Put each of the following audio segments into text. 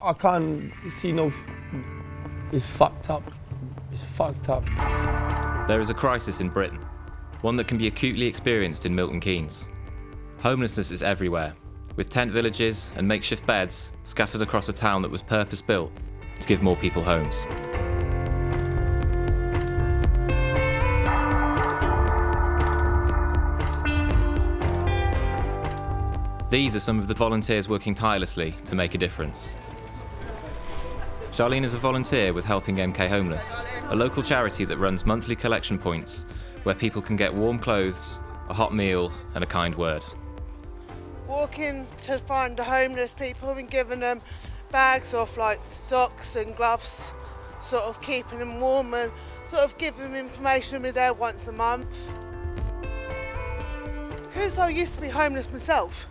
I can't see no... It's fucked up. It's fucked up. There is a crisis in Britain, one that can be acutely experienced in Milton Keynes. Homelessness is everywhere, with tent villages and makeshift beds scattered across a town that was purpose-built to give more people homes. These are some of the volunteers working tirelessly to make a difference. Charlene is a volunteer with Helping MK Homeless, a local charity that runs monthly collection points where people can get warm clothes, a hot meal and a kind word. Walking to find the homeless people and giving them bags of like socks and gloves, sort of keeping them warm and sort of giving them information. We're there once a month. Because I used to be homeless myself,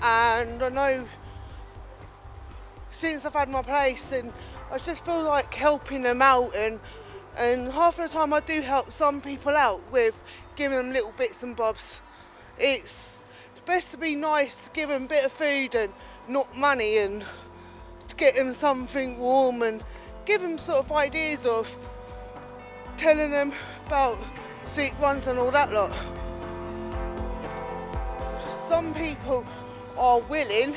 and I know since I've had my place, and I just feel like helping them out, and half of the time I do help some people out with giving them little bits and bobs. It's best to be nice, to give them a bit of food and not money, and to get them something warm and give them sort of ideas of telling them about sick ones and all that lot. Some people are willing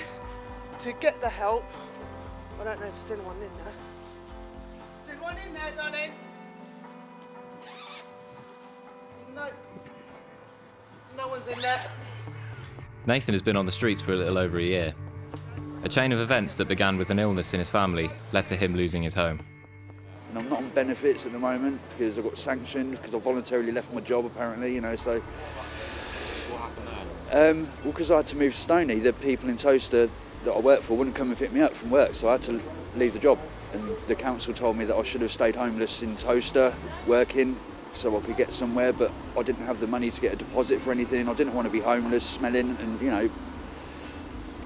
to get the help. I don't know if there's anyone in there. Is anyone in there, darling? No. No one's in there. Nathan has been on the streets for a little over a year. A chain of events that began with an illness in his family led to him losing his home. And I'm not on benefits at the moment because I got sanctioned because I voluntarily left my job apparently, so. What happened there? Well, because I had to move to Stoney, the people in Toaster that I worked for wouldn't come and pick me up from work, so I had to leave the job. And the council told me that I should have stayed homeless in Toaster, working, so I could get somewhere, but I didn't have the money to get a deposit for anything. I didn't want to be homeless, smelling and,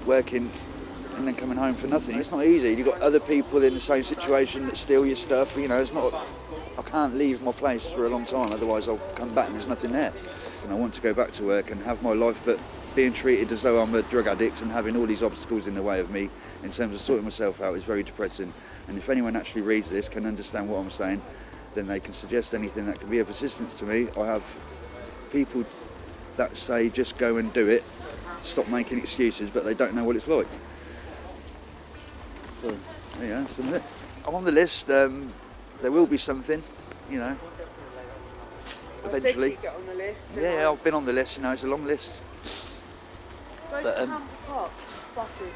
working and then coming home for nothing. It's not easy. You've got other people in the same situation that steal your stuff. It's not. I can't leave my place for a long time, otherwise I'll come back and there's nothing there. And I want to go back to work and have my life, but being treated as though I'm a drug addict and having all these obstacles in the way of me in terms of sorting myself out is very depressing. And if anyone actually reads this, can understand what I'm saying, then they can suggest anything that can be of assistance to me. I have people that say just go and do it, stop making excuses, but they don't know what it's like. So, yeah, that's it. I'm on the list. There will be something, eventually. You get on the list. Yeah, I've been on the list, it's a long list. Go to Camper Park, buses.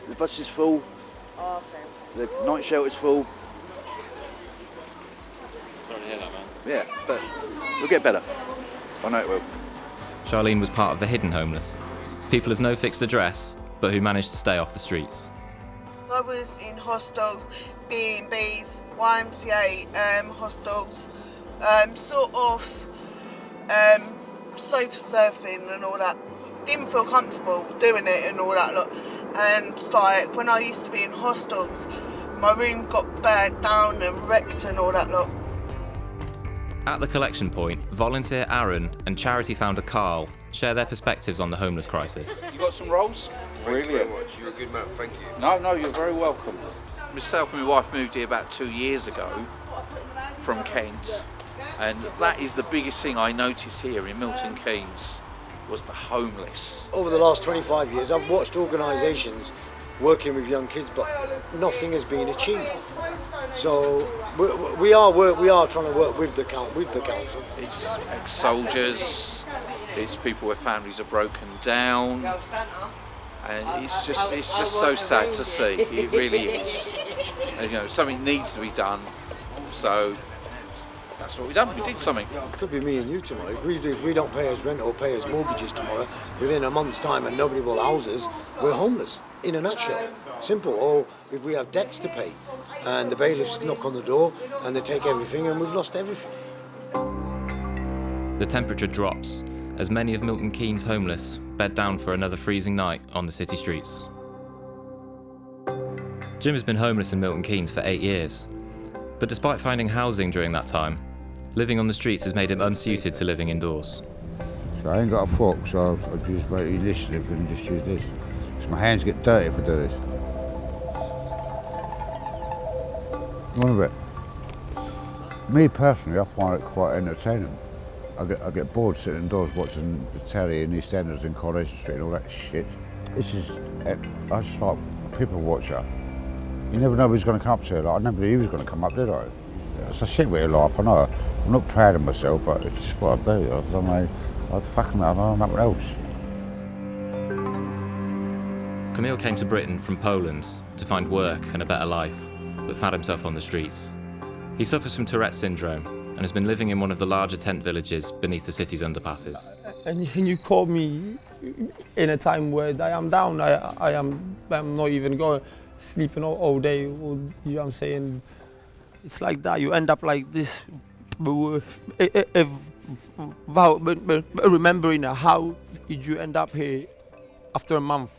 The bus is full, Oh, okay. the night shelter's full. Sorry to hear that, man. Yeah, but we'll get better. I know it will. Charlene was part of the hidden homeless, people with no fixed address, but who managed to stay off the streets. I was in hostels, B&Bs, YMCA hostels, sort of sofa surfing and all that. Didn't feel comfortable doing it and all that lot. And it's like when I used to be in hostels, my room got burnt down and wrecked and all that lot. At the collection point, volunteer Aaron and charity founder Carl share their perspectives on the homeless crisis. You got some rolls? Thank you very much. You're a good man. Thank you. No, you're very welcome. Myself and my wife moved here about 2 years ago from Kent, and that is the biggest thing I notice here in Milton Keynes was the homeless. Over the last 25 years, I've watched organisations working with young kids, but nothing has been achieved. So we are trying to work with the council. It's ex-soldiers, it's people where families are broken down, and it's just so sad to see. It really is. And, something needs to be done. So that's what we done. We did something. It could be me and you tomorrow. If we don't pay us rent or pay us mortgages tomorrow, within a month's time, and nobody will house us, we're homeless. In a nutshell, simple. Or if we have debts to pay, and the bailiffs knock on the door and they take everything, and we've lost everything. The temperature drops as many of Milton Keynes' homeless bed down for another freezing night on the city streets. Jim has been homeless in Milton Keynes for 8 years, but despite finding housing during that time, living on the streets has made him unsuited to living indoors. So I ain't got a fork, so I just basically listen and just use this. Because my hands get dirty if I do this. One of it. Me personally, I find it quite entertaining. I get bored sitting indoors watching the telly and EastEnders in Coronation Street and all that shit. This is, I just like a people watcher. You never know who's going to come up to you. Like, I never knew he was going to come up, did I? It's a shit way of life, I know. I'm not proud of myself, but it's just what I do. I don't know, I don't know nothing else. Camille came to Britain from Poland to find work and a better life, but found himself on the streets. He suffers from Tourette's syndrome and has been living in one of the larger tent villages beneath the city's underpasses. And you call me in a time where I am down. I'm not even going sleeping all day. Or, you know what I'm saying? It's like that. You end up like this, remembering how did you end up here after a month.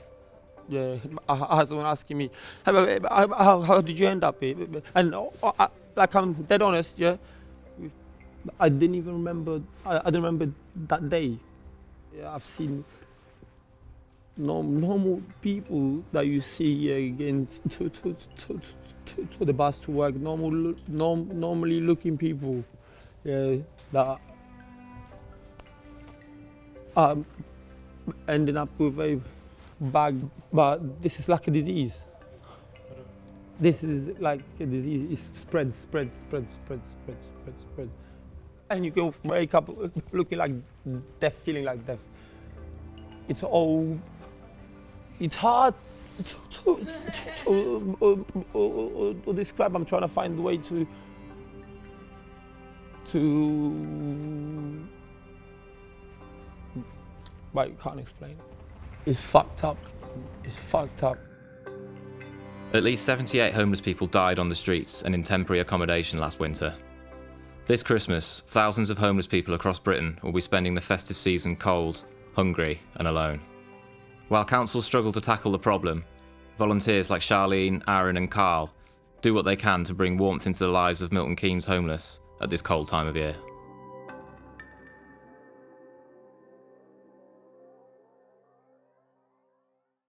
Yeah, I had someone asking me, how did you end up here? And like I'm dead honest, yeah, I didn't even remember. I didn't remember that day. Yeah, I've seen normal people that you see again to the bus to work. Normally looking people, yeah, that are ending up with a bag, but this is like a disease. This is like a disease. It spreads. And you can wake up looking like death, feeling like death. It's hard to describe. I'm trying to find a way to but you can't explain. It's fucked up. It's fucked up. At least 78 homeless people died on the streets and in temporary accommodation last winter. This Christmas, thousands of homeless people across Britain will be spending the festive season cold, hungry and alone. While councils struggle to tackle the problem, volunteers like Charlene, Aaron and Carl do what they can to bring warmth into the lives of Milton Keynes homeless at this cold time of year.